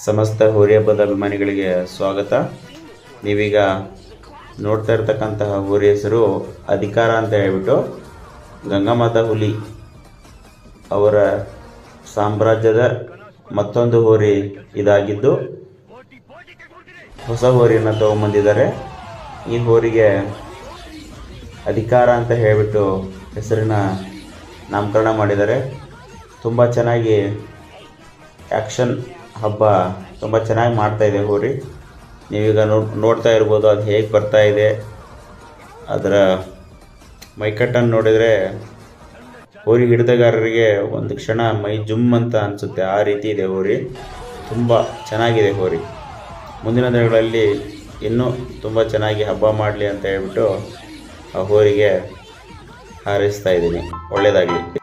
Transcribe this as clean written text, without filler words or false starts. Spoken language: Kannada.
ಸಮಸ್ತ ಹೋರಿ ಹಬ್ಬದ ಅಭಿಮಾನಿಗಳಿಗೆ ಸ್ವಾಗತ. ನೀವೀಗ ನೋಡ್ತಾ ಇರ್ತಕ್ಕಂತಹ ಹೋರಿ ಹೆಸರು ಅಧಿಕಾರ ಅಂತ ಹೇಳ್ಬಿಟ್ಟು ಗಂಗಾಮಾತಾ ಹುಲಿ ಅವರ ಸಾಮ್ರಾಜ್ಯದ ಮತ್ತೊಂದು ಹೋರಿ ಇದಾಗಿದ್ದು ಹೊಸ ಹೋರಿಯನ್ನು ತಗೊಂಬಂದಿದ್ದಾರೆ. ಈ ಹೋರಿಗೆ ಅಧಿಕಾರ ಅಂತ ಹೇಳಿಬಿಟ್ಟು ಹೆಸರಿನ ನಾಮಕರಣ ಮಾಡಿದ್ದಾರೆ. ತುಂಬ ಚೆನ್ನಾಗಿ ಆ್ಯಕ್ಷನ್ ಹಬ್ಬ ತುಂಬ ಚೆನ್ನಾಗಿ ಮಾಡ್ತಾ ಇದೆ ಹೋರಿ. ನೀವೀಗ ನೋಡ್ತಾ ಇರ್ಬೋದು ಅದು ಹೇಗೆ ಬರ್ತಾ ಇದೆ. ಅದರ ಮೈಕಟ್ಟನ್ನು ನೋಡಿದರೆ ಹೋರಿ ಹಿಡಿತಗಾರರಿಗೆ ಒಂದು ಕ್ಷಣ ಮೈ ಜುಮ್ ಅಂತ ಅನಿಸುತ್ತೆ, ಆ ರೀತಿ ಇದೆ ಹೋರಿ. ತುಂಬ ಚೆನ್ನಾಗಿದೆ ಹೋರಿ. ಮುಂದಿನ ದಿನಗಳಲ್ಲಿ ಇನ್ನೂ ತುಂಬ ಚೆನ್ನಾಗಿ ಹಬ್ಬ ಮಾಡಲಿ ಅಂತ ಹೇಳ್ಬಿಟ್ಟು ಆ ಹೋರಿಗೆ ಹಾರೈಸ್ತಾ ಇದ್ದೀನಿ. ಒಳ್ಳೆಯದಾಗಲಿ.